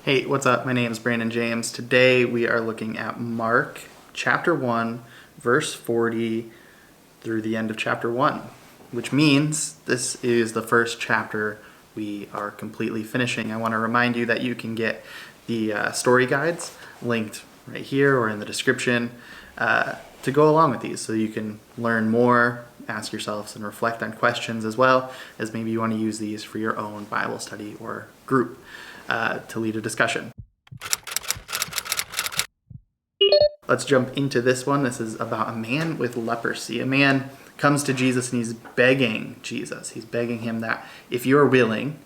Hey, what's up? My name is Brandon James. Today we are looking at Mark chapter 1, verse 40 through the end of chapter 1, which means this is the first chapter we are completely finishing. I want to remind you that you can get the story guides linked right here or in the description to go along with these so you can learn more, ask yourselves, and reflect on questions, as well as maybe you want to use these for your own Bible study or group to lead a discussion. Let's jump into this one. This is about a man with leprosy. A man comes to Jesus and he's begging Jesus. He's begging him that if you're willing,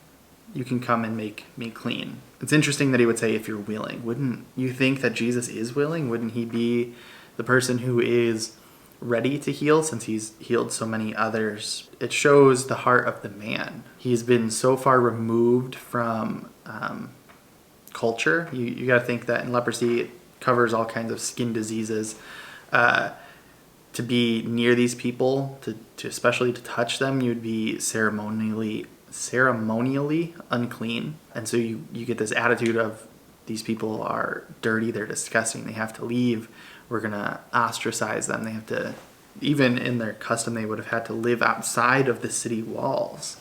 you can come and make me clean. It's interesting that he would say, if you're willing. Wouldn't you think that Jesus is willing? Wouldn't he be the person who is ready to heal since he's healed so many others? It shows the heart of the man. He's been so far removed from culture. You got to think that in leprosy, it covers all kinds of skin diseases. To be near these people, to especially to touch them, you'd be ceremonially unclean. And so you get this attitude of, these people are dirty, they're disgusting, they have to leave, we're gonna ostracize them. They have to, even in their custom, they would have had to live outside of the city walls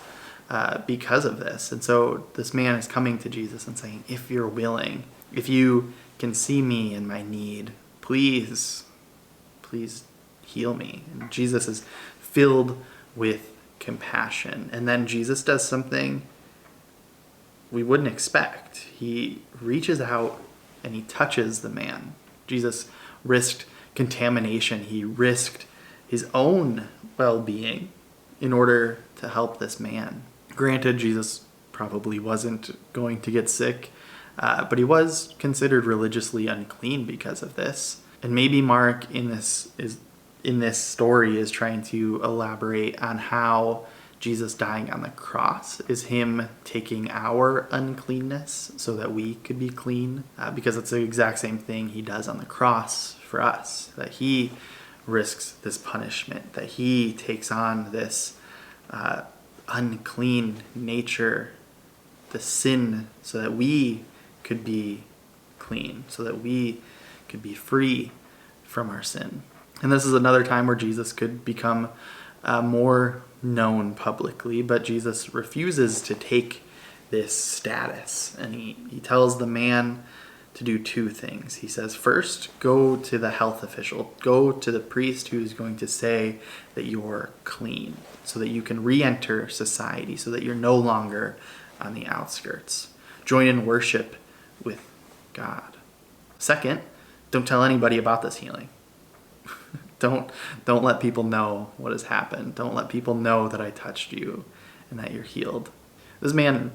because of this. And so this man is coming to Jesus and saying, if you're willing, if you can see me in my need, please heal me. And Jesus is filled with compassion. And then Jesus does something we wouldn't expect. He reaches out and he touches the man. Jesus risked contamination. He risked his own well-being in order to help this man. Granted, Jesus probably wasn't going to get sick, but he was considered religiously unclean because of this. And maybe Mark in this story is trying to elaborate on how Jesus dying on the cross is him taking our uncleanness so that we could be clean, because it's the exact same thing he does on the cross for us, that he risks this punishment, that he takes on this unclean nature, the sin, so that we could be clean, so that we could be free from our sin. And this is another time where Jesus could become more known publicly, but Jesus refuses to take this status. And he tells the man to do two things. He says, first, go to the health official, go to the priest who's going to say that you're clean, so that you can re-enter society, so that you're no longer on the outskirts. Join in worship with God. Second, don't tell anybody about this healing. Don't let people know what has happened. Don't let people know that I touched you and that you're healed. This man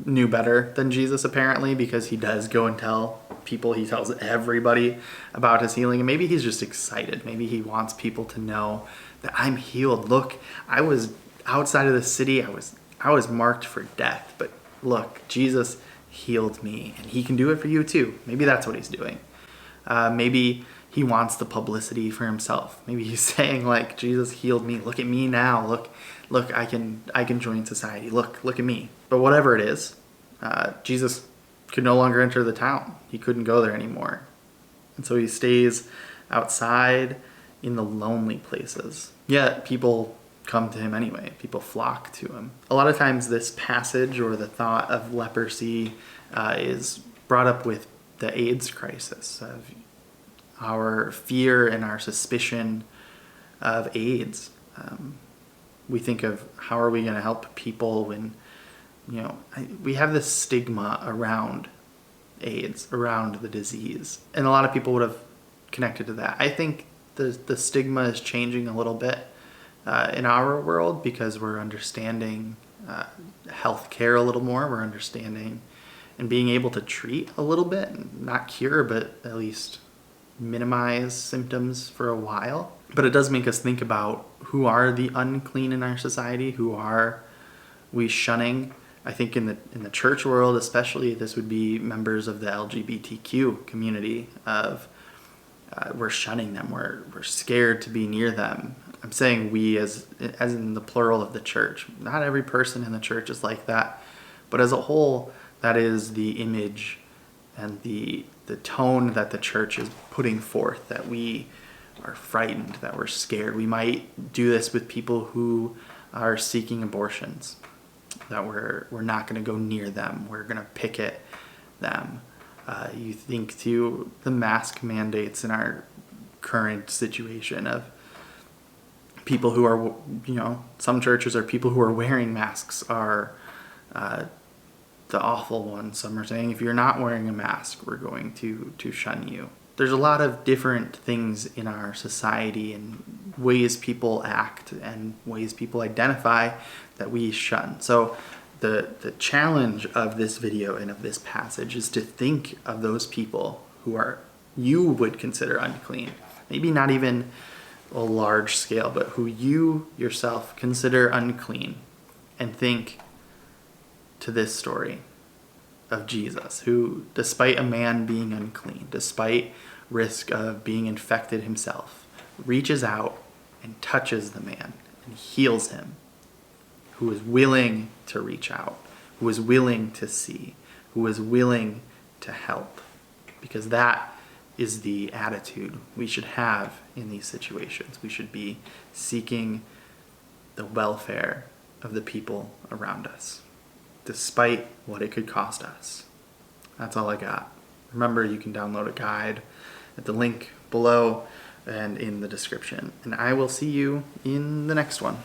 knew better than Jesus, apparently, because he does go and tell people. He tells everybody about his healing, and maybe he's just excited. Maybe he wants people to know that I'm healed. Look, I was outside of the city. I was marked for death, but look, Jesus healed me, and he can do it for you too. Maybe that's what he's doing. Maybe he wants the publicity for himself. Maybe he's saying, like, Jesus healed me. Look at me now. Look, I can join society. Look at me. But whatever it is, Jesus could no longer enter the town. He couldn't go there anymore. And so he stays outside in the lonely places. Yet people come to him anyway. People flock to him. A lot of times this passage or the thought of leprosy is brought up with the AIDS crisis, of our fear and our suspicion of AIDS. We think of, how are we going to help people when, we have this stigma around AIDS, around the disease. And a lot of people would have connected to that. I think the stigma is changing a little bit in our world, because we're understanding healthcare a little more. We're understanding and being able to treat a little bit, not cure, but at least minimize symptoms for a while. But it does make us think about, who are the unclean in our society? Who are we shunning? I think in the church world especially, this would be members of the LGBTQ community. We're shunning them. We're scared to be near them. I'm saying we as in the plural of the church. Not every person in the church is like that, but as a whole, That is the image and the tone that the church is putting forth, that we are frightened, that we're scared. We might do this with people who are seeking abortions, that we're not going to go near them. We're going to picket them. You think to the mask mandates in our current situation of people who are, some churches are people who are wearing masks are the awful ones. Some are saying if you're not wearing a mask, we're going to shun you. There's a lot of different things in our society and ways people act and ways people identify that we shun. So the challenge of this video and of this passage is to think of those people who you would consider unclean. Maybe not even a large scale, but who you yourself consider unclean, and think to this story of Jesus, who, despite a man being unclean, despite risk of being infected himself, reaches out and touches the man and heals him, who is willing to reach out, who is willing to see, who is willing to help, because that is the attitude we should have in these situations. We should be seeking the welfare of the people around us, despite what it could cost us. That's all I got. Remember, you can download a guide at the link below and in the description. And I will see you in the next one.